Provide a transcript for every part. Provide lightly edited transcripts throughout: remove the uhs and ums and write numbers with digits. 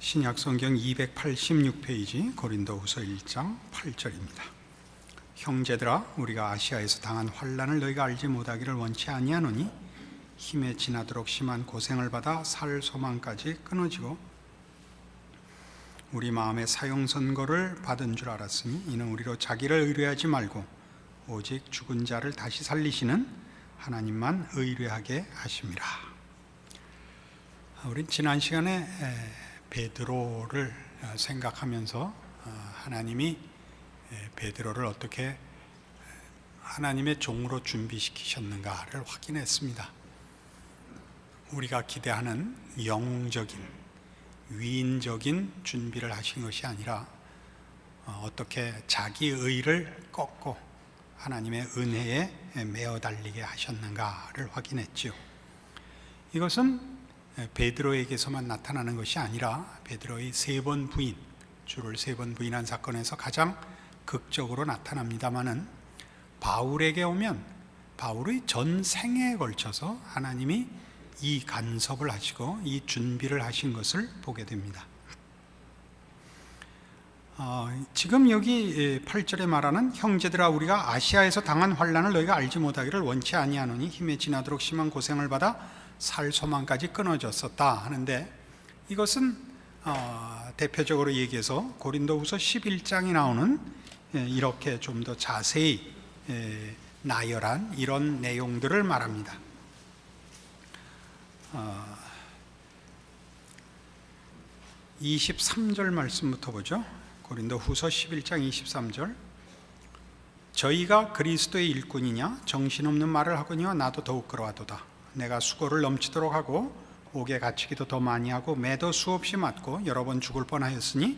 신약성경 286페이지 고린도후서 1장 8절입니다. 형제들아, 우리가 아시아에서 당한 환난을 너희가 알지 못하기를 원치 아니하노니 힘에 지나도록 심한 고생을 받아 살 소망까지 끊어지고 우리 마음에 사형 선고를 받은 줄 알았으니 이는 우리로 자기를 의뢰하지 말고 오직 죽은 자를 다시 살리시는 하나님만 의뢰하게 하심이라. 우린 지난 시간에 베드로를 생각하면서 하나님이 베드로를 어떻게 하나님의 종으로 준비시키셨는가를 확인했습니다. 우리가 기대하는 영웅적인 위인적인 준비를 하신 것이 아니라 어떻게 자기 의를 꺾고 하나님의 은혜에 매어 달리게 하셨는가를 확인했죠. 이것은 베드로에게서만 나타나는 것이 아니라 베드로의 세 번 부인, 주를 세 번 부인한 사건에서 가장 극적으로 나타납니다마는 바울에게 오면 바울의 전 생애에 걸쳐서 하나님이 이 간섭을 하시고 이 준비를 하신 것을 보게 됩니다. 지금 여기 8절에 말하는 형제들아, 우리가 아시아에서 당한 환난을 너희가 알지 못하기를 원치 아니하노니 힘에 지나도록 심한 고생을 받아 살 소망까지 끊어졌었다 하는데, 이것은 대표적으로 얘기해서 고린도후서 11장에 나오는 이렇게 좀 더 자세히 나열한 이런 내용들을 말합니다. 23절 말씀부터 보죠. 고린도후서 11장 23절. 저희가 그리스도의 일꾼이냐 정신없는 말을 하거니와 나도 더욱 그러하도다. 내가 수고를 넘치도록 하고 옥에 갇히기도 더 많이 하고 매도 수없이 맞고 여러 번 죽을 뻔하였으니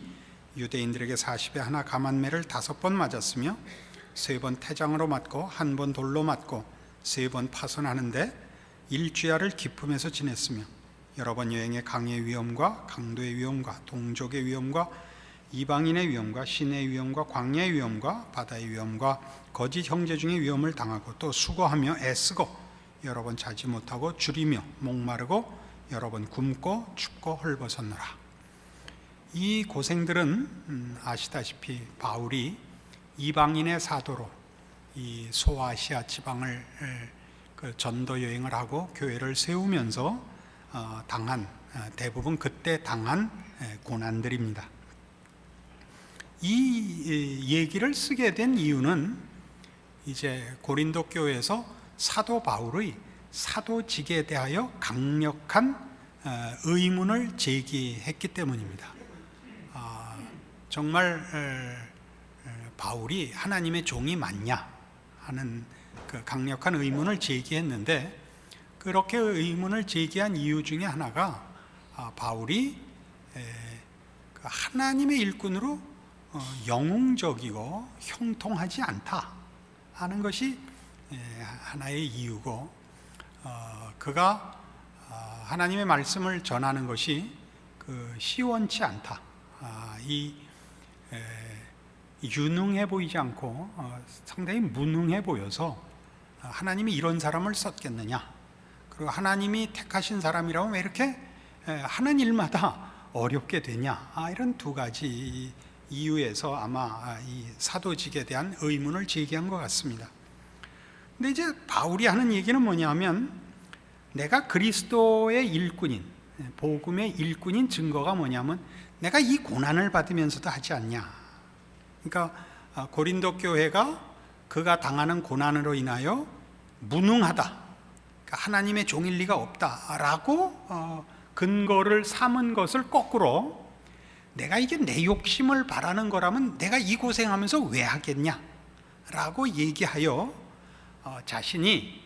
유대인들에게 40에 하나 감한매를 5번 맞았으며 3번 태장으로 맞고 1번 돌로 맞고 3번 파선하는데 일주야를 기품에서 지냈으며 여러 번 여행의 강의 위험과 강도의 위험과 동족의 위험과 이방인의 위험과 신의 위험과 광야의 위험과 바다의 위험과 거짓 형제 중의 위험을 당하고 또 수고하며 애쓰고 여러 번 자지 못하고 줄이며 목마르고 여러 번 굶고 춥고 헐벗었노라. 이 고생들은 아시다시피 바울이 이방인의 사도로 이 소아시아 지방을 전도 여행을 하고 교회를 세우면서 당한, 대부분 그때 당한 고난들입니다. 이 얘기를 쓰게 된 이유는 이제 고린도 교회에서 사도 바울의 사도직에 대하여 강력한 의문을 제기했기 때문입니다. 정말 바울이 하나님의 종이 맞냐 하는 그 강력한 의문을 제기했는데, 그렇게 의문을 제기한 이유 중에 하나가 바울이 하나님의 일꾼으로 영웅적이고 형통하지 않다 하는 것이 하나의 이유고, 그가 하나님의 말씀을 전하는 것이 시원치 않다, 유능해 보이지 않고 상당히 무능해 보여서 하나님이 이런 사람을 썼겠느냐, 그리고 하나님이 택하신 사람이라면 왜 이렇게 하는 일마다 어렵게 되냐, 이런 두 가지 이유에서 아마 이 사도직에 대한 의문을 제기한 것 같습니다. 근데 이제 바울이 하는 얘기는 뭐냐면, 내가 그리스도의 일꾼인, 복음의 일꾼인 증거가 뭐냐면 내가 이 고난을 받으면서도 하지 않냐. 그러니까 고린도 교회가 그가 당하는 고난으로 인하여 무능하다, 그러니까 하나님의 종일 리가 없다라고 근거를 삼은 것을 거꾸로, 내가 이게 내 욕심을 바라는 거라면 내가 이 고생하면서 왜 하겠냐 라고 얘기하여 자신이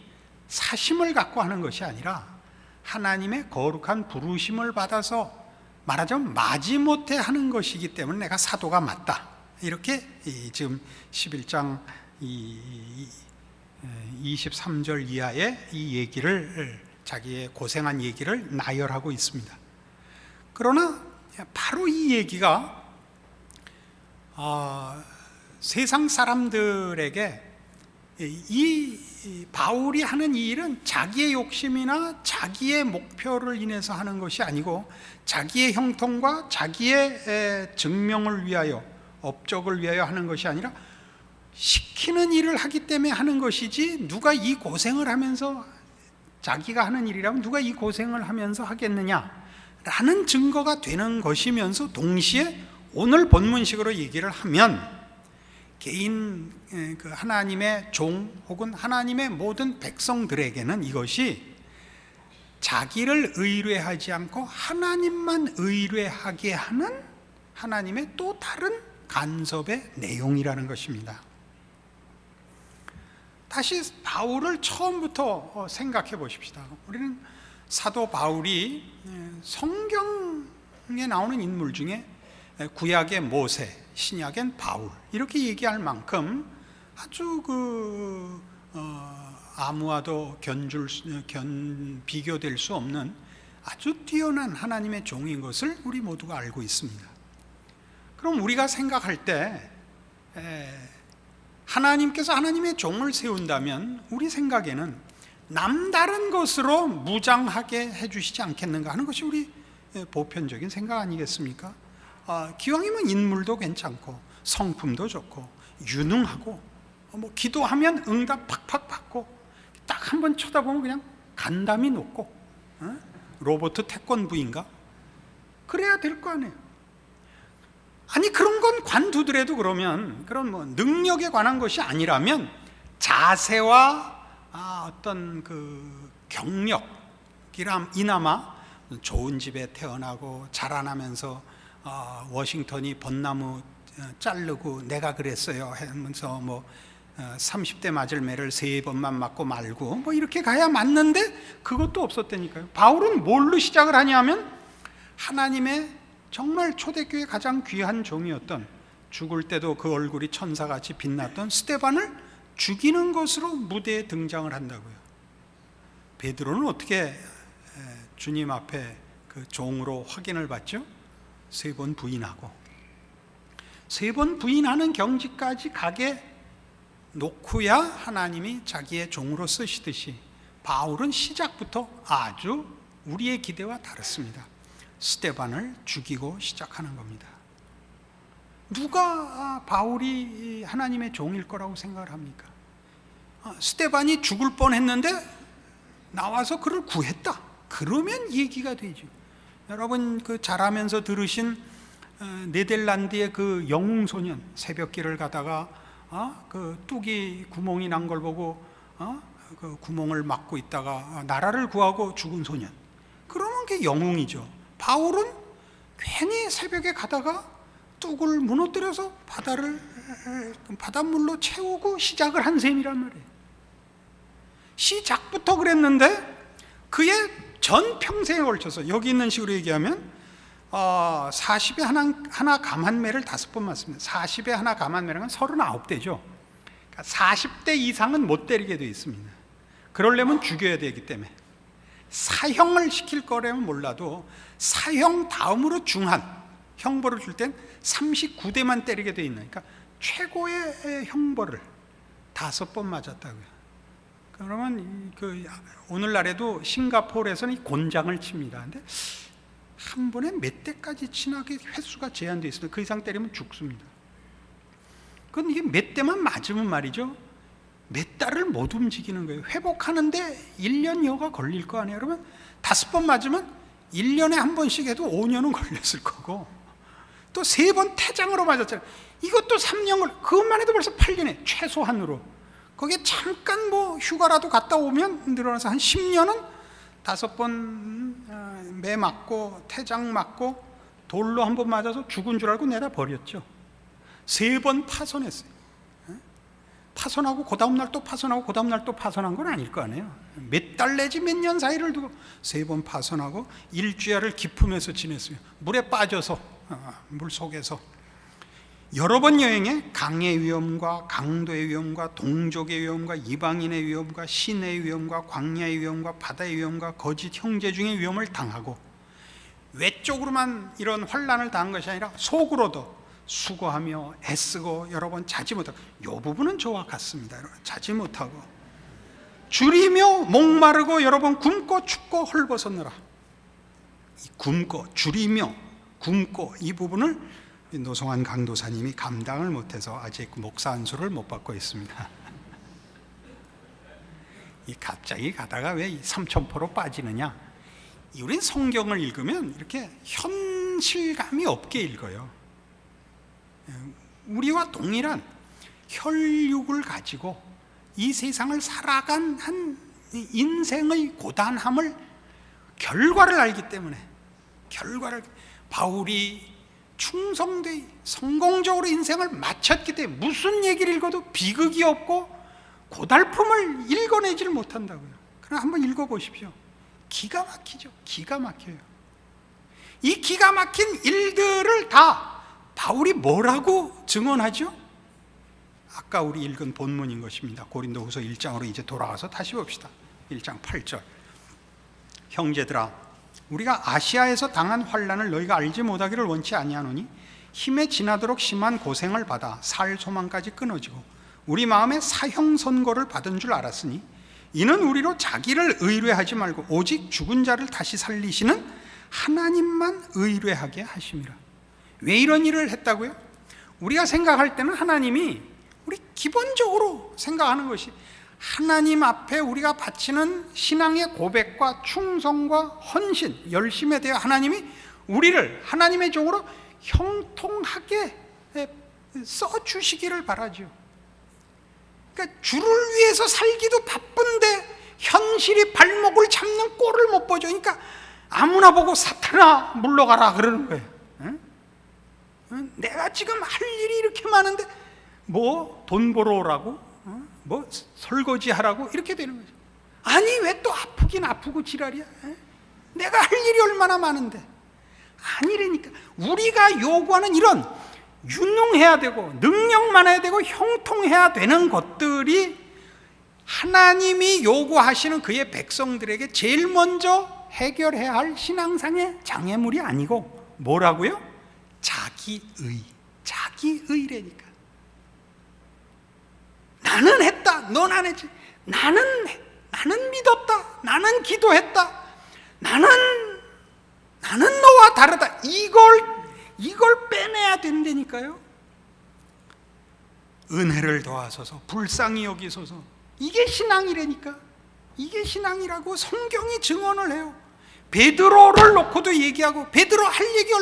사심을 갖고 하는 것이 아니라 하나님의 거룩한 부르심을 받아서 말하자면 마지못해 하는 것이기 때문에 내가 사도가 맞다, 이렇게 지금 11장 23절 이하의 이 얘기를, 자기의 고생한 얘기를 나열하고 있습니다. 그러나 바로 이 얘기가 세상 사람들에게 이 이 바울이 하는 이 일은 자기의 욕심이나 자기의 목표를 인해서 하는 것이 아니고 자기의 형통과 자기의 증명을 위하여, 업적을 위하여 하는 것이 아니라 시키는 일을 하기 때문에 하는 것이지, 누가 이 고생을 하면서, 자기가 하는 일이라면 누가 이 고생을 하면서 하겠느냐라는 증거가 되는 것이면서, 동시에 오늘 본문식으로 얘기를 하면 개인 그 하나님의 종 혹은 하나님의 모든 백성들에게는 이것이 자기를 의뢰하지 않고 하나님만 의뢰하게 하는 하나님의 또 다른 간섭의 내용이라는 것입니다. 다시 바울을 처음부터 생각해 보십시다. 우리는 사도 바울이 성경에 나오는 인물 중에 구약의 모세, 신약엔 바울, 이렇게 얘기할 만큼 아주 아무와도 비교될 수 없는 아주 뛰어난 하나님의 종인 것을 우리 모두가 알고 있습니다. 그럼 우리가 생각할 때 하나님께서 하나님의 종을 세운다면 우리 생각에는 남다른 것으로 무장하게 해주시지 않겠는가 하는 것이 우리 보편적인 생각 아니겠습니까? 기왕이면 인물도 괜찮고 성품도 좋고 유능하고 기도하면 응답 팍팍 받고 딱 한번 쳐다보면 그냥 간담이 높고 로버트 태권부인가? 그래야 될 거 아니에요. 아니 그런 건 관두더라도 그러면 그런 능력에 관한 것이 아니라면 자세와 어떤 그 경력이나마 좋은 집에 태어나고 자라나면서 워싱턴이 벚나무 자르고 내가 그랬어요 하면서 30대 맞을 매를 3번만 맞고 말고 이렇게 가야 맞는데 그것도 없었다니까요. 바울은 뭘로 시작을 하냐면 하나님의 정말 초대교회 가장 귀한 종이었던, 죽을 때도 그 얼굴이 천사같이 빛났던 스데반을 죽이는 것으로 무대에 등장을 한다고요. 베드로는 어떻게 주님 앞에 그 종으로 확인을 받죠? 3번 부인하고, 3번 부인하는 경지까지 가게 놓고야 하나님이 자기의 종으로 쓰시듯이 바울은 시작부터 아주 우리의 기대와 다릅니다. 스데반을 죽이고 시작하는 겁니다. 누가 바울이 하나님의 종일 거라고 생각을 합니까? 스데반이 죽을 뻔했는데 나와서 그를 구했다, 그러면 얘기가 되죠. 여러분 자라면서 들으신 네덜란드의 그 영웅 소년, 새벽길을 가다가 그 뚝이 구멍이 난 걸 보고 그 구멍을 막고 있다가 나라를 구하고 죽은 소년, 그러면 그게 영웅이죠. 바울은 괜히 새벽에 가다가 뚝을 무너뜨려서 바닷물로 채우고 시작을 한 셈이란 말이에요. 시작부터 그랬는데 그의 전 평생에 걸쳐서, 여기 있는 식으로 얘기하면 40에 하나 감한매를 5번 맞습니다. 40에 하나 감한매라는 건 39대죠. 그러니까 40대 이상은 못 때리게 되어 있습니다. 그러려면 죽여야 되기 때문에. 사형을 시킬 거라면 몰라도 사형 다음으로 중한 형벌을 줄 땐 39대만 때리게 되어 있는, 그러니까 최고의 형벌을 5번 맞았다고요. 그러면 오늘날에도 싱가포르에서는 이 곤장을 칩니다. 근데 한 번에 몇 대까지 치나게 횟수가 제한되어 있습니다. 그 이상 때리면 죽습니다. 그건 이게 몇 대만 맞으면 말이죠, 몇 달을 못 움직이는 거예요. 회복하는데 1년여가 걸릴 거 아니에요. 그러면 5번 맞으면 1년에 한 번씩 해도 5년은 걸렸을 거고, 또 3번 퇴장으로 맞았잖아요. 이것도 3년을, 그것만 해도 벌써 8년에 최소한으로. 거기에 잠깐 휴가라도 갔다 오면 늘어나서 한 10년은 5번 매 맞고 퇴장 맞고 돌로 한 번 맞아서 죽은 줄 알고 내다 버렸죠. 3번 파손했어요. 파손하고 그 다음 날 또 파손하고 그 다음 날 또 파손한 건 아닐 거 아니에요. 몇 달 내지 몇 년 사이를 두고 3번 파손하고 일주야를 기품에서 지냈어요. 물에 빠져서, 물 속에서 여러 번 여행에 강의 위험과 강도의 위험과 동족의 위험과 이방인의 위험과 신의 위험과 광야의 위험과 바다의 위험과 거짓 형제 중의 위험을 당하고, 외적으로만 이런 환난을 당한 것이 아니라 속으로도 수고하며 애쓰고 여러 번 자지 못하고, 이 부분은 저와 같습니다. 자지 못하고 줄이며 목마르고 여러 번 굶고 춥고 헐벗었느라. 이 굶고, 줄이며, 굶고 이 부분을 노성환 강도사님이 감당을 못해서 아직 목사 안수를 못 받고 있습니다. 이 갑자기 가다가 왜 삼천포로 빠지느냐? 우린 성경을 읽으면 이렇게 현실감이 없게 읽어요. 우리와 동일한 혈육을 가지고 이 세상을 살아간 한 인생의 고단함을, 결과를 알기 때문에, 바울이 충성되이 성공적으로 인생을 마쳤기 때문에 무슨 얘기를 읽어도 비극이 없고 고달픔을 읽어내질 못한다고요. 그럼 한번 읽어보십시오. 기가 막히죠. 기가 막혀요. 이 기가 막힌 일들을 다 바울이 뭐라고 증언하죠? 아까 우리 읽은 본문인 것입니다. 고린도후서 1장으로 이제 돌아가서 다시 봅시다. 1장 8절. 형제들아, 우리가 아시아에서 당한 환난을 너희가 알지 못하기를 원치 아니하노니 힘에 지나도록 심한 고생을 받아 살 소망까지 끊어지고 우리 마음에 사형 선고를 받은 줄 알았으니 이는 우리로 자기를 의뢰하지 말고 오직 죽은 자를 다시 살리시는 하나님만 의뢰하게 하심이라. 왜 이런 일을 했다고요? 우리가 생각할 때는 하나님이, 우리 기본적으로 생각하는 것이 하나님 앞에 우리가 바치는 신앙의 고백과 충성과 헌신, 열심에 대해 하나님이 우리를 하나님의 종으로 형통하게 써주시기를 바라죠. 그러니까 주를 위해서 살기도 바쁜데 현실이 발목을 잡는 꼴을 못 보죠. 그러니까 아무나 보고 사탄아 물러가라 그러는 거예요. 내가 지금 할 일이 이렇게 많은데 뭐 돈 벌어 오라고, 뭐 설거지 하라고 이렇게 되는 거죠. 아니 왜 또 아프긴 아프고 지랄이야? 내가 할 일이 얼마나 많은데. 아니라니까. 우리가 요구하는 이런 유능해야 되고 능력 많아야 되고 형통해야 되는 것들이 하나님이 요구하시는 그의 백성들에게 제일 먼저 해결해야 할 신앙상의 장애물이 아니고 뭐라고요? 자기의라니까. 나는 했다, 넌 안 했지. 나는 믿었다, 나는 기도했다, 나는 너와 다르다. 이걸 빼내야 된다니까요. 은혜를 더하소서, 불쌍히 여기소서. 이게 신앙이라니까. 이게 신앙이라고 성경이 증언을 해요. 베드로를 놓고도 얘기하고, 베드로 할 얘기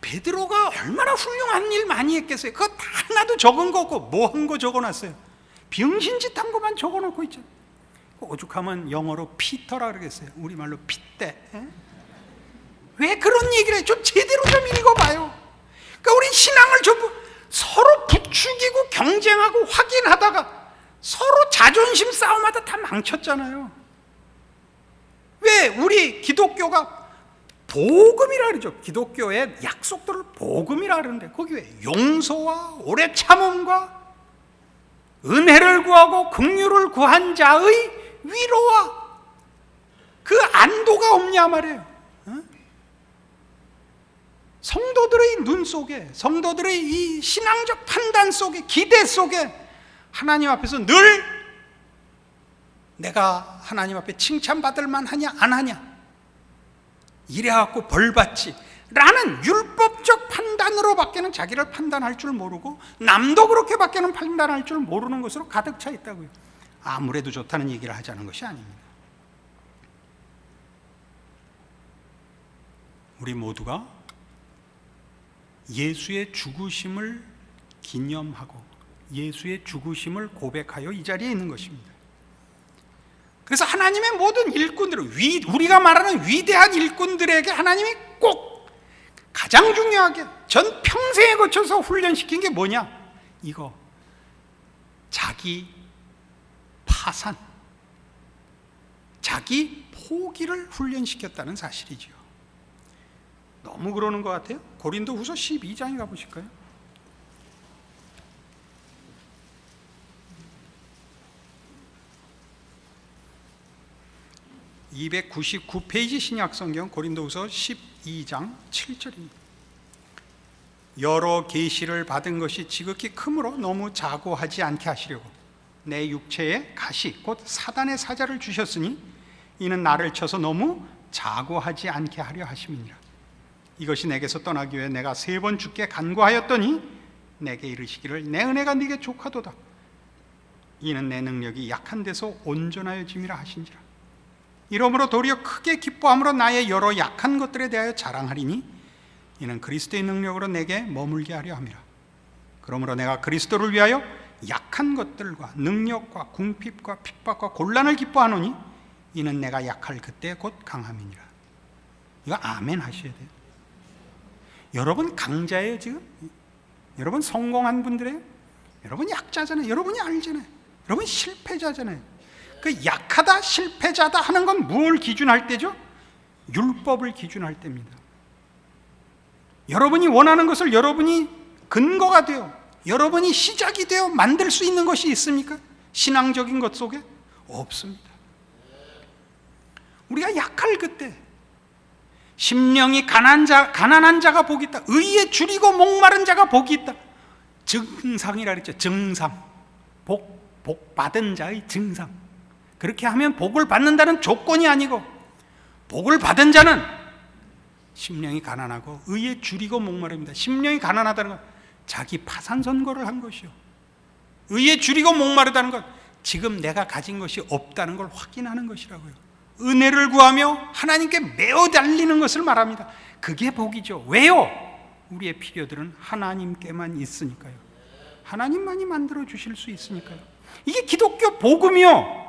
베드로가 얼마나 훌륭한 일 많이 했겠어요. 그거 다 하나도 적은 거 없고 뭐 한 거 적어놨어요. 병신짓 한 거만 적어놓고 있죠. 오죽하면 영어로 피터라 그러겠어요. 우리말로 핏대. 왜 그런 얘기를 해? 좀 제대로 좀 읽어봐요. 그러니까 우리 신앙을 전부 서로 부추기고 경쟁하고 확인하다가 서로 자존심 싸움하다 다 망쳤잖아요. 왜 우리 기독교가 복음이라 그러죠. 기독교의 약속들을 복음이라 그러는데 거기 왜 용서와 오래 참음과 은혜를 구하고 긍휼을 구한 자의 위로와 그 안도가 없냐 말이에요. 성도들의 눈 속에, 성도들의 이 신앙적 판단 속에, 기대 속에 하나님 앞에서 늘 내가 하나님 앞에 칭찬받을 만하냐 안 하냐, 이래갖고 벌받지 라는 율법적 판단으로 밖에는 자기를 판단할 줄 모르고 남도 그렇게 밖에는 판단할 줄 모르는 것으로 가득 차 있다고요. 아무래도 좋다는 얘기를 하자는 것이 아닙니다. 우리 모두가 예수의 죽으심을 기념하고 예수의 죽으심을 고백하여 이 자리에 있는 것입니다. 그래서 하나님의 모든 일꾼들, 우리가 말하는 위대한 일꾼들에게 하나님이 꼭 가장 중요하게 전 평생에 거쳐서 훈련시킨 게 뭐냐? 이거 자기 파산, 자기 포기를 훈련시켰다는 사실이죠. 너무 그러는 것 같아요. 고린도후서 12장에 가보실까요? 299페이지 신약성경 고린도후서 12장 7절입니다. 여러 계시를 받은 것이 지극히 크므로 너무 자고하지 않게 하시려고 내 육체에 가시 곧 사단의 사자를 주셨으니 이는 나를 쳐서 너무 자고하지 않게 하려 하심이니라. 이것이 내게서 떠나기 위해 내가 3번 주께 간구하였더니 내게 이르시기를 내 은혜가 네게 족하도다. 이는 내 능력이 약한 데서 온전하여짐이라 하신지라. 이러므로 도리어 크게 기뻐함으로 나의 여러 약한 것들에 대하여 자랑하리니 이는 그리스도의 능력으로 내게 머물게 하려 함이라. 그러므로 내가 그리스도를 위하여 약한 것들과 능력과 궁핍과 핍박과 곤란을 기뻐하노니 이는 내가 약할 그때 곧 강함이니라. 이거 아멘 하셔야 돼요. 여러분 강자예요 지금? 여러분 성공한 분들이에요? 여러분 약자잖아요. 여러분이 알잖아요. 여러분 실패자잖아요. 그 약하다 실패자다 하는 건 무엇을 기준할 때죠? 율법을 기준할 때입니다. 여러분이 원하는 것을 여러분이 근거가 되어 여러분이 시작이 되어 만들 수 있는 것이 있습니까? 신앙적인 것 속에? 없습니다. 우리가 약할 그때 심령이 가난한 자가 복이 있다. 의에 줄이고 목마른 자가 복이 있다. 증상이라 그랬죠. 증상. 복 받은 자의 증상. 그렇게 하면 복을 받는다는 조건이 아니고 복을 받은 자는 심령이 가난하고 의에 줄이고 목마릅니다. 심령이 가난하다는 건 자기 파산 선고를 한 것이요. 의에 줄이고 목마르다는 건 지금 내가 가진 것이 없다는 걸 확인하는 것이라고요. 은혜를 구하며 하나님께 매어 달리는 것을 말합니다. 그게 복이죠. 왜요? 우리의 필요들은 하나님께만 있으니까요. 하나님만이 만들어 주실 수 있으니까요. 이게 기독교 복음이요,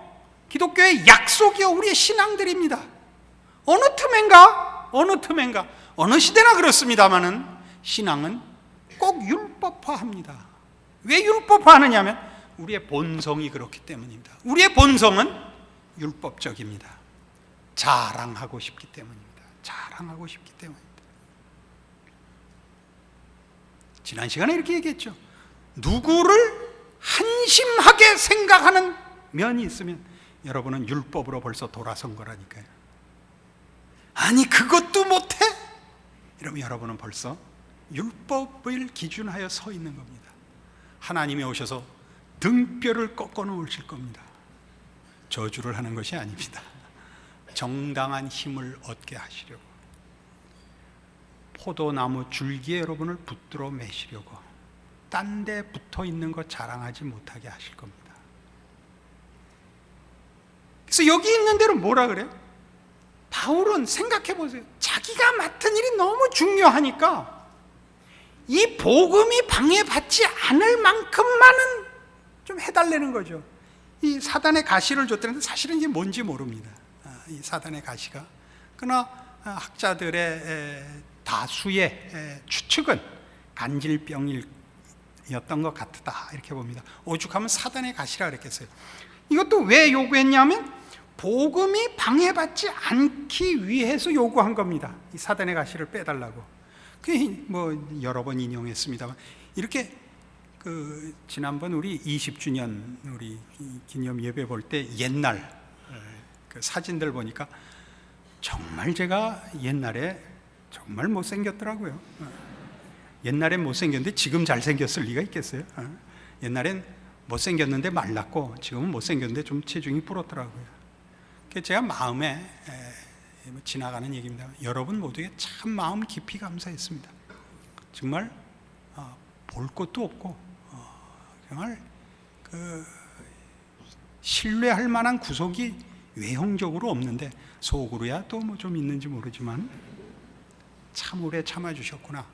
기독교의 약속이요, 우리의 신앙들입니다. 어느 틈엔가 어느 시대나 그렇습니다마는 신앙은 꼭 율법화합니다. 왜 율법화하느냐 하면 우리의 본성이 그렇기 때문입니다. 우리의 본성은 율법적입니다. 자랑하고 싶기 때문입니다. 자랑하고 싶기 때문입니다. 지난 시간에 이렇게 얘기했죠. 누구를 한심하게 생각하는 면이 있으면 여러분은 율법으로 벌써 돌아선 거라니까요. 아니 그것도 못해? 이러면 여러분은 벌써 율법을 기준하여 서 있는 겁니다. 하나님이 오셔서 등뼈를 꺾어 놓으실 겁니다. 저주를 하는 것이 아닙니다. 정당한 힘을 얻게 하시려고, 포도나무 줄기에 여러분을 붙들어 매시려고, 딴 데 붙어 있는 것 자랑하지 못하게 하실 겁니다. 그래서 여기 있는 대로 뭐라 그래요? 바울은 생각해 보세요. 자기가 맡은 일이 너무 중요하니까 이 복음이 방해받지 않을 만큼만은 좀 해달라는 거죠. 이 사단의 가시를 줬다는데 사실은 이게 뭔지 모릅니다. 이 사단의 가시가. 그러나 학자들의 다수의 추측은 간질병이었던 것 같다 이렇게 봅니다. 오죽하면 사단의 가시라 그랬겠어요. 이것도 왜 요구했냐면 복음이 방해받지 않기 위해서 요구한 겁니다. 이 사단의 가시를 빼달라고. 그게 뭐 여러 번 인용했습니다만, 이렇게 지난번 우리 20주년 우리 기념 예배 볼 때 옛날 그 사진들 보니까 정말 제가 옛날에 정말 못생겼더라고요. 옛날엔 못생겼는데 지금 잘생겼을 리가 있겠어요? 옛날엔 못생겼는데 말랐고 지금은 못생겼는데 좀 체중이 불었더라고요. 제가 마음에 지나가는 얘기입니다. 여러분 모두에게 참 마음 깊이 감사했습니다. 정말 볼 것도 없고 정말 신뢰할 만한 구석이 외형적으로 없는데 속으로야 또 뭐 좀 있는지 모르지만 참 오래 참아주셨구나,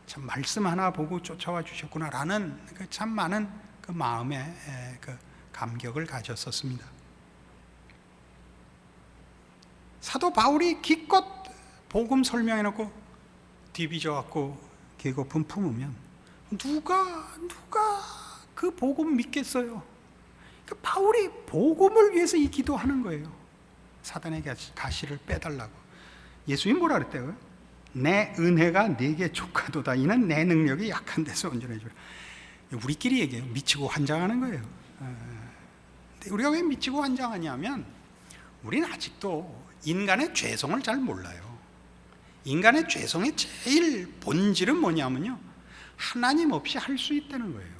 참 말씀 하나 보고 쫓아와 주셨구나라는 참 많은 그 마음의 그 감격을 가졌었습니다. 사도 바울이 기껏 복음 설명해놓고 뒤비져갖고 계급품 품으면 누가 그 복음 믿겠어요? 그 바울이 복음을 위해서 이 기도하는 거예요. 사단의 가시를 빼달라고. 예수님 뭐라 그랬대요? 내 은혜가 네게 족하도다. 이는 내 능력이 약한 데서 온전해 주라. 우리끼리 얘기해요. 미치고 환장하는 거예요. 근데 우리가 왜 미치고 환장하냐면 우리는 아직도 인간의 죄성을 잘 몰라요. 인간의 죄성의 제일 본질은 뭐냐면요, 하나님 없이 할 수 있다는 거예요.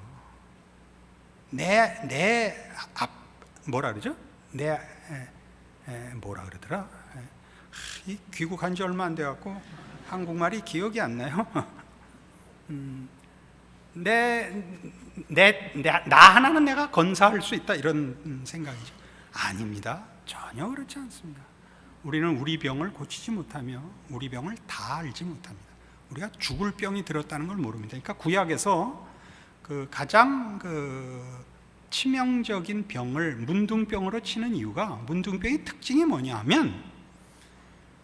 뭐라 그러죠? 뭐라 그러더라? 귀국한 지 얼마 안 돼갖고 한국말이 기억이 안 나요. 나 하나는 내가 건사할 수 있다, 이런 생각이죠. 아닙니다. 전혀 그렇지 않습니다. 우리는 우리 병을 고치지 못하며 우리 병을 다 알지 못합니다. 우리가 죽을 병이 들었다는 걸 모릅니다. 그러니까 구약에서 가장 치명적인 병을 문둥병으로 치는 이유가, 문둥병의 특징이 뭐냐 하면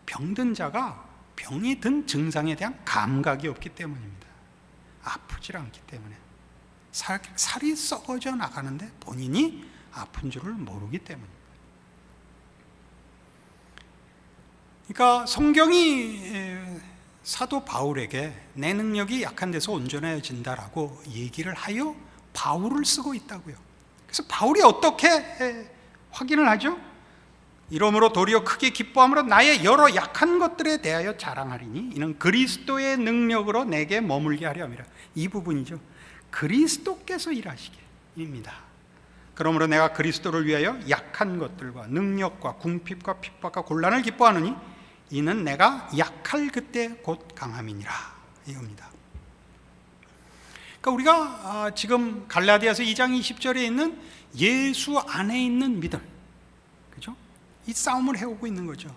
병든 자가 병이 든 증상에 대한 감각이 없기 때문입니다. 아프질 않기 때문에. 살이 썩어져 나가는데 본인이 아픈 줄을 모르기 때문입니다. 그러니까 성경이 사도 바울에게 내 능력이 약한 데서 온전해진다라고 얘기를 하여 바울을 쓰고 있다고요. 그래서 바울이 어떻게 확인을 하죠? 이러므로 도리어 크게 기뻐함으로 나의 여러 약한 것들에 대하여 자랑하리니 이는 그리스도의 능력으로 내게 머물게 하려 함이라. 이 부분이죠. 그리스도께서 일하시게입니다. 그러므로 내가 그리스도를 위하여 약한 것들과 능력과 궁핍과 핍박과 곤란을 기뻐하느니 이는 내가 약할 그때 곧 강함이니라, 이겁니다. 그러니까 우리가 지금 갈라디아서 2장 20절에 있는 예수 안에 있는 믿음, 그죠? 이 싸움을 해오고 있는 거죠.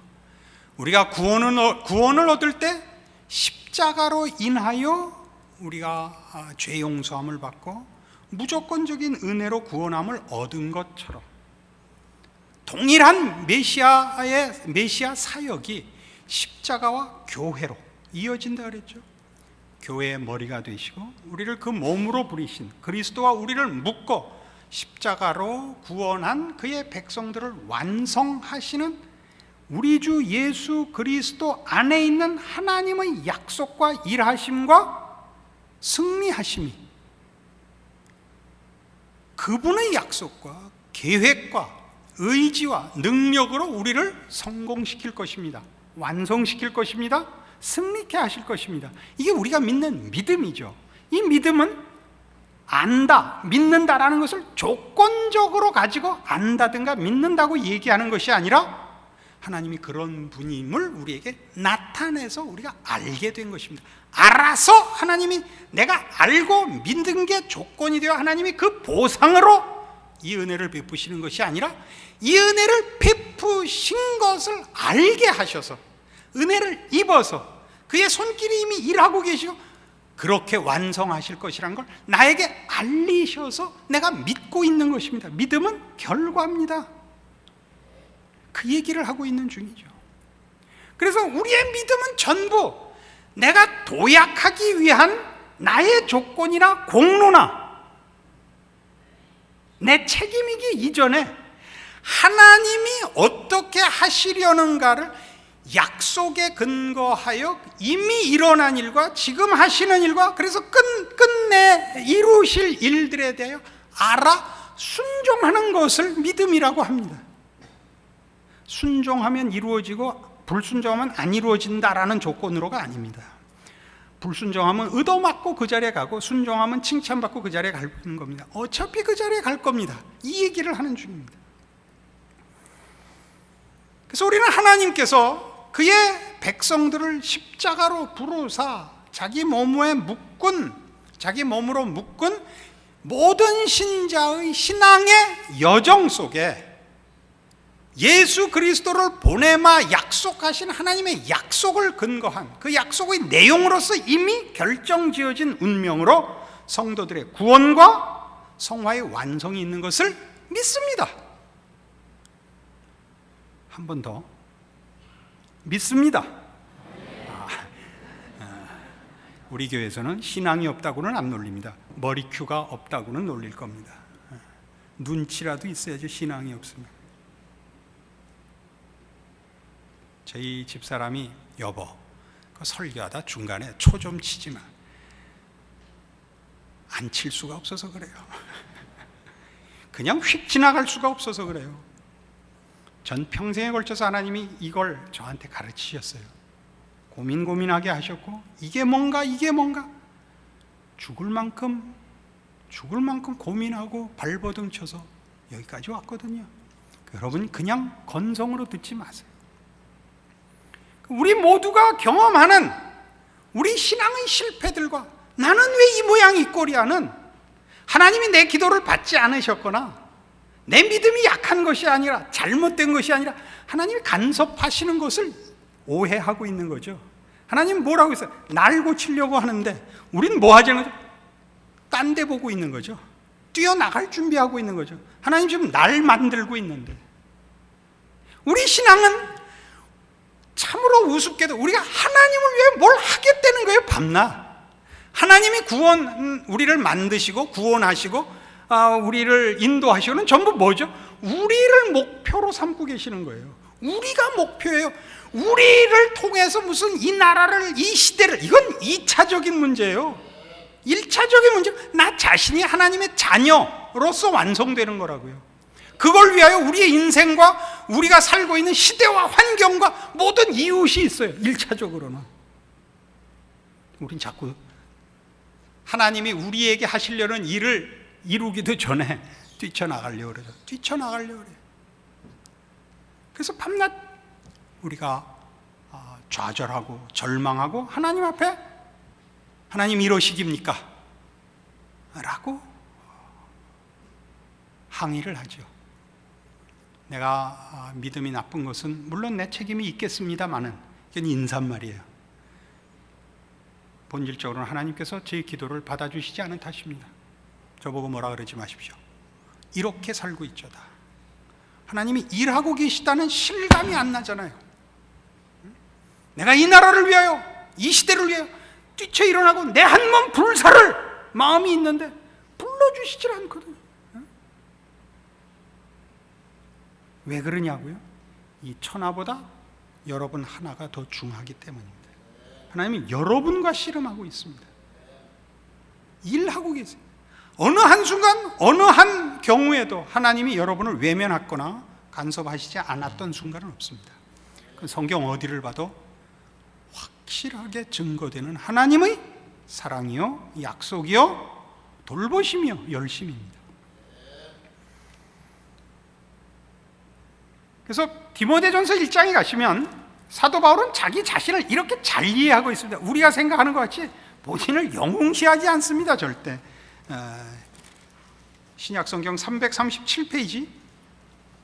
우리가 구원을 얻을 때 십자가로 인하여 우리가 죄 용서함을 받고 무조건적인 은혜로 구원함을 얻은 것처럼 동일한 메시아 사역이 십자가와 교회로 이어진다 그랬죠. 교회의 머리가 되시고 우리를 그 몸으로 부리신 그리스도와 우리를 묶어 십자가로 구원한 그의 백성들을 완성하시는 우리 주 예수 그리스도 안에 있는 하나님의 약속과 일하심과 승리하심이, 그분의 약속과 계획과 의지와 능력으로 우리를 성공시킬 것입니다. 완성시킬 것입니다. 승리케 하실 것입니다. 이게 우리가 믿는 믿음이죠. 이 믿음은 안다, 믿는다라는 것을 조건적으로 가지고 안다든가 믿는다고 얘기하는 것이 아니라 하나님이 그런 분임을 우리에게 나타내서 우리가 알게 된 것입니다. 알아서 하나님이 내가 알고 믿는 게 조건이 되어 하나님이 그 보상으로 이 은혜를 베푸시는 것이 아니라 이 은혜를 베푸신 것을 알게 하셔서 은혜를 입어서 그의 손길이 이미 일하고 계시고 그렇게 완성하실 것이란 걸 나에게 알리셔서 내가 믿고 있는 것입니다. 믿음은 결과입니다. 그 얘기를 하고 있는 중이죠. 그래서 우리의 믿음은 전부 내가 도약하기 위한 나의 조건이나 공로나 내 책임이기 이전에 하나님이 어떻게 하시려는가를 약속에 근거하여 이미 일어난 일과 지금 하시는 일과 그래서 끝내 이루실 일들에 대하여 알아 순종하는 것을 믿음이라고 합니다. 순종하면 이루어지고 불순종하면 안 이루어진다라는 조건으로가 아닙니다. 불순종하면 얻어맞고 그 자리에 가고 순종하면 칭찬받고 그 자리에 가는 겁니다. 어차피 그 자리에 갈 겁니다. 이 얘기를 하는 중입니다. 그래서 우리는 하나님께서 그의 백성들을 십자가로 부르사 자기 몸으로 묶은 모든 신자의 신앙의 여정 속에 예수 그리스도를 보내마 약속하신 하나님의 약속을 근거한 그 약속의 내용으로서 이미 결정지어진 운명으로 성도들의 구원과 성화의 완성이 있는 것을 믿습니다. 한 번 더 믿습니다. 우리 교회에서는 신앙이 없다고는 안 놀립니다. 머리큐가 없다고는 놀릴 겁니다. 눈치라도 있어야지 신앙이 없으면. 저희 집사람이 여보 그 설교하다 중간에 초 좀 치지 마. 안 칠 수가 없어서 그래요. 그냥 휙 지나갈 수가 없어서 그래요. 전 평생에 걸쳐서 하나님이 이걸 저한테 가르치셨어요. 고민하게 하셨고 이게 뭔가 죽을 만큼 죽을 만큼 고민하고 발버둥 쳐서 여기까지 왔거든요. 여러분 그냥 건성으로 듣지 마세요. 우리 모두가 경험하는 우리 신앙의 실패들과 나는 왜 이 모양 이 꼴이야는 하나님이 내 기도를 받지 않으셨거나 내 믿음이 약한 것이 아니라 잘못된 것이 아니라 하나님이 간섭하시는 것을 오해하고 있는 거죠. 하나님 뭐라고 했어요? 날 고치려고 하는데 우리는 뭐 하자는 거죠? 딴 데 보고 있는 거죠. 뛰어나갈 준비하고 있는 거죠. 하나님 지금 날 만들고 있는데, 우리 신앙은 참으로 우습게도 우리가 하나님을 위해 뭘 하겠다는 거예요. 밤낮 하나님이 우리를 만드시고 구원하시고 우리를 인도하시고는 전부 뭐죠? 우리를 목표로 삼고 계시는 거예요. 우리가 목표예요. 우리를 통해서 무슨 이 나라를, 이 시대를, 이건 2차적인 문제예요. 1차적인 문제, 나 자신이 하나님의 자녀로서 완성되는 거라고요. 그걸 위하여 우리의 인생과 우리가 살고 있는 시대와 환경과 모든 이웃이 있어요. 1차적으로는 우린 자꾸 하나님이 우리에게 하시려는 일을 이루기도 전에 뛰쳐나가려고 그래요. 뛰쳐나가려고 그래요. 그래서 밤낮 우리가 좌절하고 절망하고 하나님 앞에 하나님 이러시깁니까? 라고 항의를 하죠. 내가 믿음이 나쁜 것은 물론 내 책임이 있겠습니다만은 이건 인사말이에요. 본질적으로는 하나님께서 제 기도를 받아주시지 않은 탓입니다. 저보고 뭐라 그러지 마십시오. 이렇게 살고 있죠다. 하나님이 일하고 계시다는 실감이 안 나잖아요. 내가 이 나라를 위하여, 이 시대를 위하여 뛰쳐 일어나고 내 한 몸 불사를 마음이 있는데 불러주시질 않거든요. 왜 그러냐고요? 이 천하보다 여러분 하나가 더 중하기 때문입니다. 하나님이 여러분과 씨름하고 있습니다. 일하고 계세요. 어느 한순간 어느 한 경우에도 하나님이 여러분을 외면하거나 간섭하시지 않았던 순간은 없습니다. 성경 어디를 봐도 확실하게 증거되는 하나님의 사랑이요, 약속이요, 돌보심이요, 열심입니다. 그래서 디모데전서 1장에 가시면 사도 바울은 자기 자신을 이렇게 잘 이해하고 있습니다. 우리가 생각하는 것 같이 본인을 영웅시하지 않습니다. 절대. 신약성경 337페이지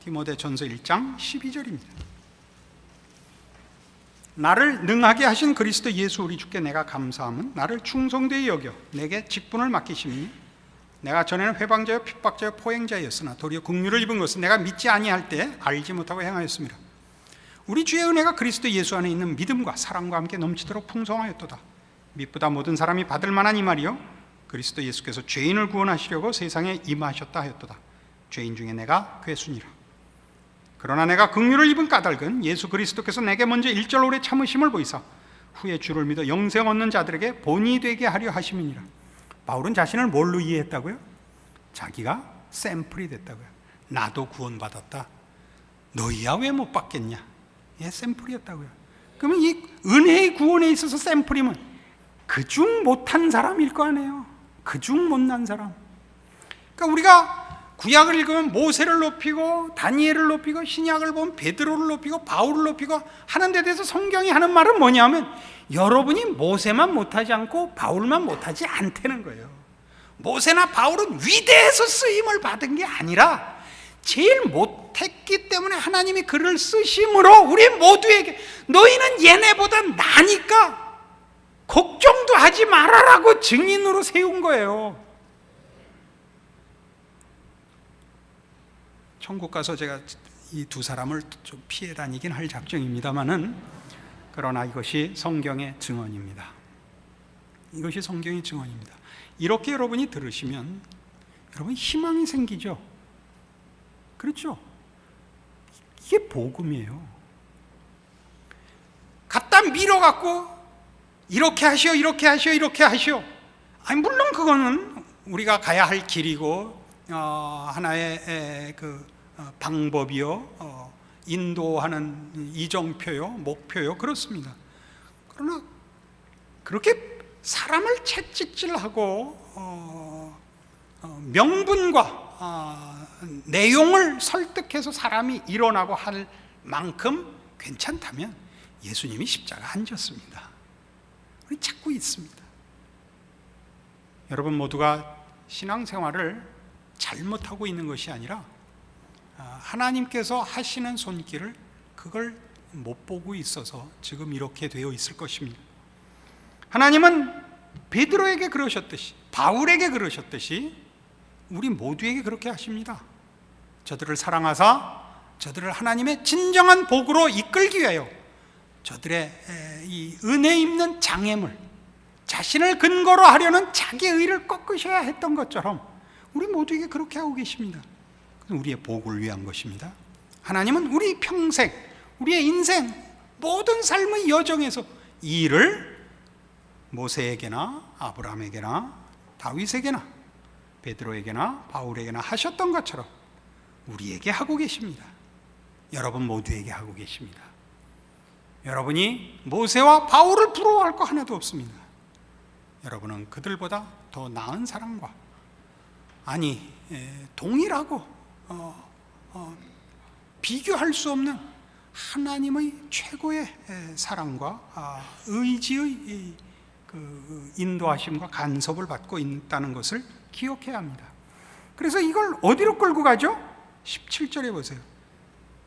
디모데전서 1장 12절입니다. 나를 능하게 하신 그리스도 예수 우리 주께 내가 감사함은 나를 충성되이 여겨 내게 직분을 맡기심이니 내가 전에는 회방자요 핍박자요 포행자였으나 도리어 긍휼을 입은 것은 내가 믿지 아니할 때 알지 못하고 행하였습니다. 우리 주의 은혜가 그리스도 예수 안에 있는 믿음과 사랑과 함께 넘치도록 풍성하였도다. 믿보다 모든 사람이 받을 만한 이 말이요 그리스도 예수께서 죄인을 구원하시려고 세상에 임하셨다 하였도다. 죄인 중에 내가 괴순이라. 그러나 내가 긍휼을 입은 까닭은 예수 그리스도께서 내게 먼저 1절 오래 참으심을 보이사 후에 주를 믿어 영생 얻는 자들에게 본이 되게 하려 하심이니라. 바울은 자신을 뭘로 이해했다고요? 자기가 샘플이 됐다고요. 나도 구원받았다. 너희야 왜 못 받겠냐? 예, 샘플이었다고요. 그러면 이 은혜의 구원에 있어서 샘플이면 그중 못한 사람일 거 아니에요. 그중 못난 사람. 그러니까 우리가 구약을 읽으면 모세를 높이고 다니엘을 높이고 신약을 보면 베드로를 높이고 바울을 높이고 하는 데 대해서 성경이 하는 말은 뭐냐면 여러분이 모세만 못하지 않고 바울만 못하지 않다는 거예요. 모세나 바울은 위대해서 쓰임을 받은 게 아니라 제일 못했기 때문에 하나님이 그를 쓰심으로 우리 모두에게 너희는 얘네보다 나니까 걱정도 하지 말아라고 증인으로 세운 거예요. 천국 가서 제가 이 두 사람을 좀 피해 다니긴 할 작정입니다만은 그러나 이것이 성경의 증언입니다. 이것이 성경의 증언입니다. 이렇게 여러분이 들으시면 여러분 희망이 생기죠. 그렇죠? 이게 복음이에요. 갖다 밀어갖고 이렇게 하시오, 이렇게 하시오, 이렇게 하시오. 아니 물론 그거는 우리가 가야 할 길이고 하나의 방법이요, 인도하는 이정표요, 목표요, 그렇습니다. 그러나 그렇게 사람을 채찍질하고 명분과 내용을 설득해서 사람이 일어나고 할 만큼 괜찮다면 예수님이 십자가 안 졌습니다. 우리 찾고 있습니다. 여러분 모두가 신앙생활을 잘못하고 있는 것이 아니라 하나님께서 하시는 손길을 그걸 못 보고 있어서 지금 이렇게 되어 있을 것입니다. 하나님은 베드로에게 그러셨듯이, 바울에게 그러셨듯이 우리 모두에게 그렇게 하십니다. 저들을 사랑하사 저들을 하나님의 진정한 복으로 이끌기 위하여 저들의 이 은혜 입는 장애물, 자신을 근거로 하려는 자기의 의를 꺾으셔야 했던 것처럼 우리 모두에게 그렇게 하고 계십니다. 우리의 복을 위한 것입니다. 하나님은 우리 평생, 우리의 인생 모든 삶의 여정에서 이 일을 모세에게나 아브라함에게나 다윗에게나 베드로에게나 바울에게나 하셨던 것처럼 우리에게 하고 계십니다. 여러분 모두에게 하고 계십니다. 여러분이 모세와 바울을 부러워할 거 하나도 없습니다. 여러분은 그들보다 더 나은 사람과, 아니 동일하고 비교할 수 없는 하나님의 최고의 사랑과 의지의 그 인도하심과 간섭을 받고 있다는 것을 기억해야 합니다. 그래서 이걸 어디로 끌고 가죠? 17절에 보세요.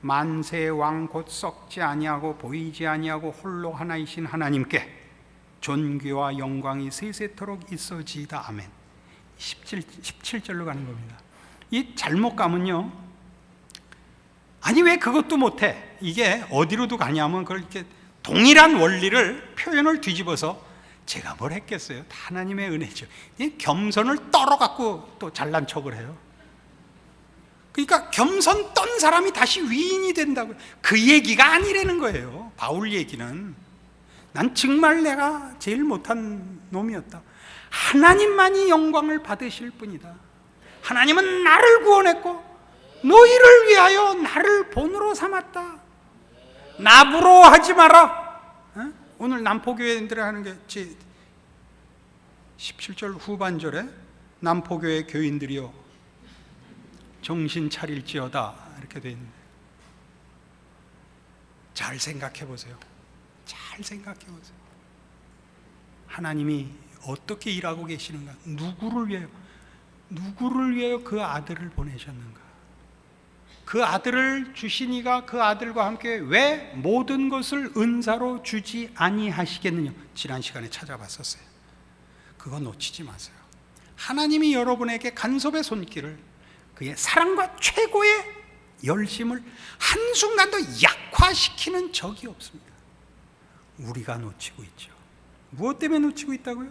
만세의 왕 곧 썩지 아니하고 보이지 아니하고 홀로 하나이신 하나님께 존귀와 영광이 세세토록 있어지이다. 아멘. 17절로 가는 겁니다. 이 잘못 가면요, 아니 왜 그것도 못해? 이게 어디로도 가냐면 그걸 이렇게 동일한 원리를 표현을 뒤집어서 제가 뭘 했겠어요? 다 하나님의 은혜죠. 이 겸손을 떨어갖고 또 잘난 척을 해요. 그러니까 겸손 떤 사람이 다시 위인이 된다고요. 그 얘기가 아니라는 거예요. 바울 얘기는 난 정말 내가 제일 못한 놈이었다. 하나님만이 영광을 받으실 뿐이다. 하나님은 나를 구원했고 너희를 위하여 나를 본으로 삼았다. 나 부러워하지 마라. 오늘 남포교회들이 하는 게 17절 후반절에 남포교회 교인들이요 정신 차릴지어다 이렇게 되어 있는데, 잘 생각해 보세요. 잘 생각해 보세요. 하나님이 어떻게 일하고 계시는가? 누구를 위하여 그 아들을 보내셨는가? 그 아들을 주시니가 그 아들과 함께 왜 모든 것을 은사로 주지 아니하시겠느냐? 지난 시간에 찾아봤었어요. 그거 놓치지 마세요. 하나님이 여러분에게 간섭의 손길을, 그의 사랑과 최고의 열심을 한순간도 약화시키는 적이 없습니다. 우리가 놓치고 있죠. 무엇 때문에 놓치고 있다고요?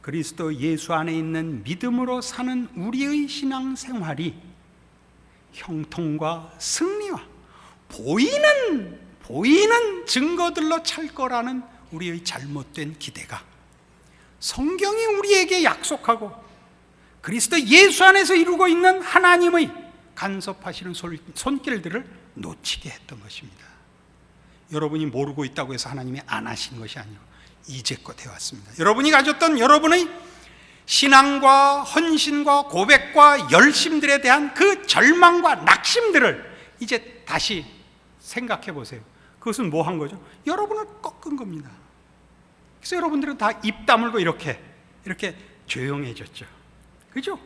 그리스도 예수 안에 있는 믿음으로 사는 우리의 신앙생활이 형통과 승리와 보이는 증거들로 찰 거라는 우리의 잘못된 기대가 성경이 우리에게 약속하고 그리스도 예수 안에서 이루고 있는 하나님의 간섭하시는 손길들을 놓치게 했던 것입니다. 여러분이 모르고 있다고 해서 하나님이 안 하신 것이 아니고 이제껏 해왔습니다. 여러분이 가졌던 여러분의 신앙과 헌신과 고백과 열심들에 대한 그 절망과 낙심들을 이제 다시 생각해 보세요. 그것은 뭐 한 거죠? 여러분을 꺾은 겁니다. 그래서 여러분들은 다 입 다물고 이렇게 조용해졌죠. 그죠?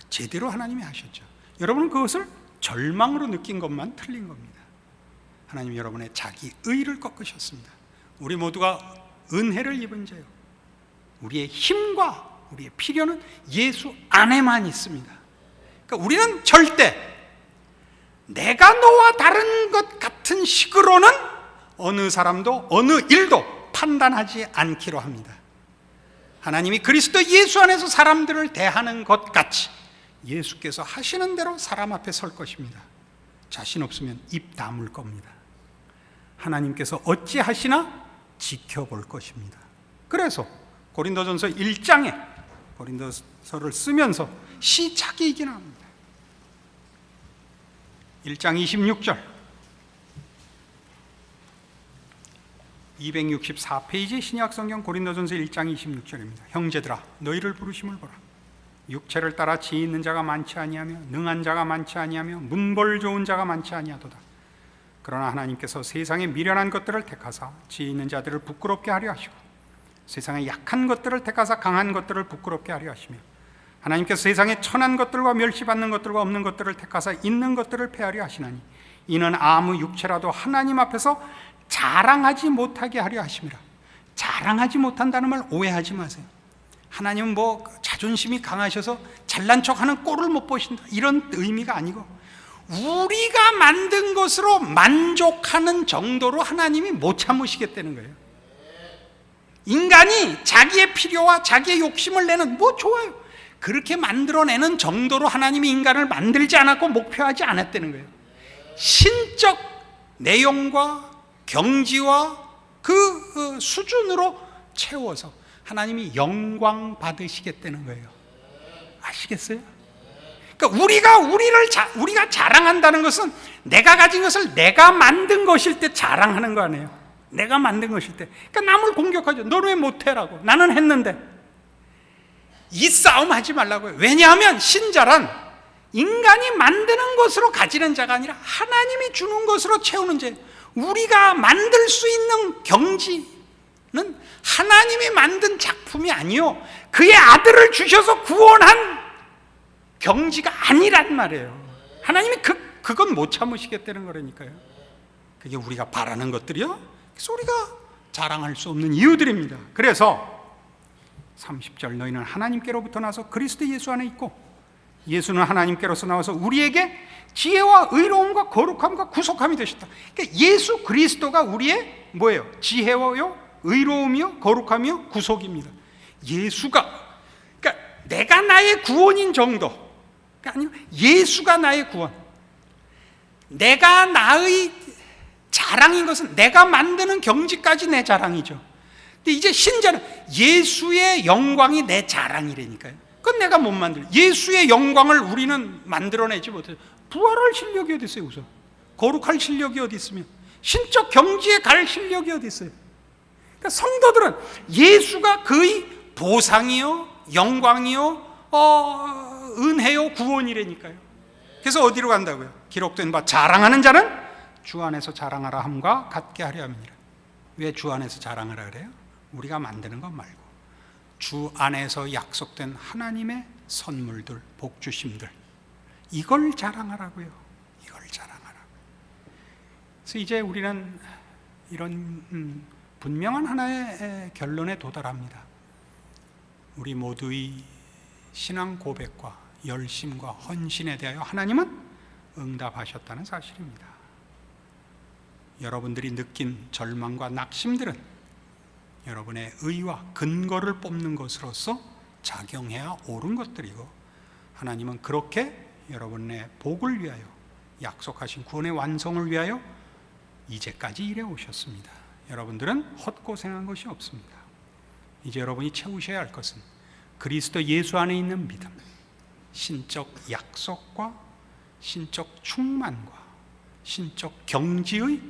제대로 하나님이 하셨죠. 여러분은 그것을 절망으로 느낀 것만 틀린 겁니다. 하나님 여러분의 자기 의를 꺾으셨습니다. 우리 모두가 은혜를 입은 자요, 우리의 힘과 우리의 필요는 예수 안에만 있습니다. 그러니까 우리는 절대 내가 너와 다른 것 같은 식으로는 어느 사람도 어느 일도 판단하지 않기로 합니다. 하나님이 그리스도 예수 안에서 사람들을 대하는 것 같이 예수께서 하시는 대로 사람 앞에 설 것입니다. 자신 없으면 입 다물 겁니다. 하나님께서 어찌 하시나 지켜볼 것입니다. 그래서 고린도전서 1장에 고린도서를 쓰면서 시작이긴 합니다. 1장 26절 264페이지 신약성경 고린도전서 1장 26절입니다. 형제들아 너희를 부르심을 보라. 육체를 따라 지혜 있는 자가 많지 아니하며 능한 자가 많지 아니하며 문벌 좋은 자가 많지 아니하도다. 그러나 하나님께서 세상의 미련한 것들을 택하사 지혜 있는 자들을 부끄럽게 하려 하시고 세상의 약한 것들을 택하사 강한 것들을 부끄럽게 하려 하시며 하나님께서 세상의 천한 것들과 멸시받는 것들과 없는 것들을 택하사 있는 것들을 폐하려 하시나니 이는 아무 육체라도 하나님 앞에서 자랑하지 못하게 하려 하심이라. 자랑하지 못한다는 말 오해하지 마세요. 하나님은 뭐 자존심이 강하셔서 잘난 척하는 꼴을 못 보신다 이런 의미가 아니고 우리가 만든 것으로 만족하는 정도로 하나님이 못 참으시겠다는 거예요. 인간이 자기의 필요와 자기의 욕심을 내는 뭐 좋아요 그렇게 만들어내는 정도로 하나님이 인간을 만들지 않았고 목표하지 않았다는 거예요. 신적 내용과 경지와 그 수준으로 채워서 하나님이 영광 받으시겠다는 거예요. 아시겠어요? 그러니까 우리가 자랑한다는 것은 내가 가진 것을 내가 만든 것일 때 자랑하는 거 아니에요. 내가 만든 것일 때. 그러니까 남을 공격하죠. 너는 왜 못해라고. 나는 했는데. 이 싸움 하지 말라고요. 왜냐하면 신자란 인간이 만드는 것으로 가지는 자가 아니라 하나님이 주는 것으로 채우는 자예요. 우리가 만들 수 있는 경지는 하나님이 만든 작품이 아니요 그의 아들을 주셔서 구원한 경지가 아니란 말이에요. 하나님이 그건 못 참으시겠다는 거라니까요. 그게 우리가 바라는 것들이요 그래서 우리가 자랑할 수 없는 이유들입니다. 그래서 30절 너희는 하나님께로부터 나서 그리스도 예수 안에 있고 예수는 하나님께로서 나와서 우리에게 지혜와 의로움과 거룩함과 구속함이 되셨다. 그러니까 예수 그리스도가 우리의 뭐예요? 지혜와요, 의로움이요, 거룩함이요, 구속입니다. 예수가 그러니까 내가 나의 구원인 정도 아니요 예수가 나의 구원. 내가 나의 자랑인 것은 내가 만드는 경지까지 내 자랑이죠. 근데 이제 신자는 예수의 영광이 내 자랑이라니까요. 그건 내가 못 만들어요. 예수의 영광을 우리는 만들어내지 못해요. 부활할 실력이 어디 있어요? 우선 거룩할 실력이 어디 있으며 신적 경지에 갈 실력이 어디 있어요? 그러니까 성도들은 예수가 그의 보상이요 영광이요 은혜요 구원이라니까요. 그래서 어디로 간다고요? 기록된 바 자랑하는 자는 주 안에서 자랑하라 함과 같게 하려 함이니라. 왜 주 안에서 자랑하라 그래요? 우리가 만드는 것 말고 주 안에서 약속된 하나님의 선물들, 복주심들 이걸 자랑하라고요. 이걸 자랑하라고. 그래서 이제 우리는 이런 분명한 하나의 결론에 도달합니다. 우리 모두의 신앙 고백과 열심과 헌신에 대하여 하나님은 응답하셨다는 사실입니다. 여러분들이 느낀 절망과 낙심들은 여러분의 의와 근거를 뽑는 것으로서 작용해야 옳은 것들이고 하나님은 그렇게 여러분의 복을 위하여 약속하신 구원의 완성을 위하여 이제까지 일해 오셨습니다. 여러분들은 헛고생한 것이 없습니다. 이제 여러분이 채우셔야 할 것은 그리스도 예수 안에 있는 믿음, 신적 약속과 신적 충만과 신적 경지의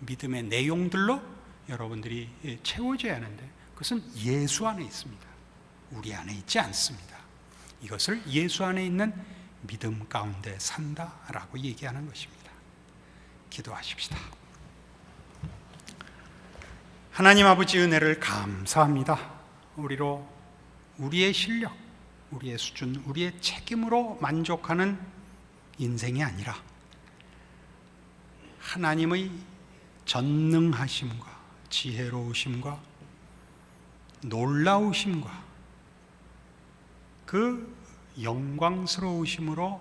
믿음의 내용들로 여러분들이 채워져야 하는데 그것은 예수 안에 있습니다. 우리 안에 있지 않습니다. 이것을 예수 안에 있는 믿음 가운데 산다라고 얘기하는 것입니다. 기도하십시다. 하나님 아버지 은혜를 감사합니다. 우리의 실력, 우리의 수준, 우리의 책임으로 만족하는 인생이 아니라 하나님의 전능하심과 지혜로우심과 놀라우심과 그 영광스러우심으로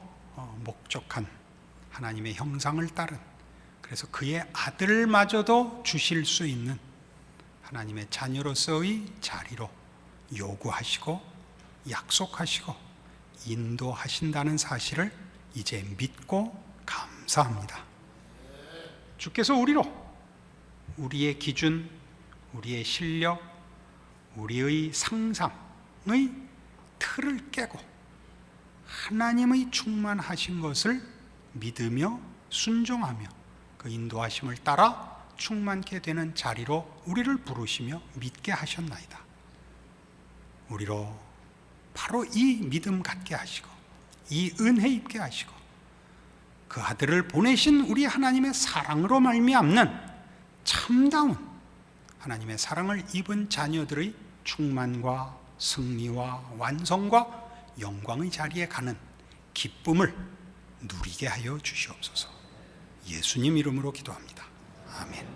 목적한 하나님의 형상을 따른 그래서 그의 아들마저도 주실 수 있는 하나님의 자녀로서의 자리로 요구하시고 약속하시고 인도하신다는 사실을 이제 믿고 감사합니다. 주께서 우리의 기준, 우리의 실력, 우리의 상상의 틀을 깨고 하나님의 충만하신 것을 믿으며 순종하며 그 인도하심을 따라 충만케 되는 자리로 우리를 부르시며 믿게 하셨나이다. 우리로 바로 이 믿음 갖게 하시고 이 은혜 입게 하시고 그 아들을 보내신 우리 하나님의 사랑으로 말미암는 참다운 하나님의 사랑을 입은 자녀들의 충만과 승리와 완성과 영광의 자리에 가는 기쁨을 누리게 하여 주시옵소서. 예수님 이름으로 기도합니다. 아멘.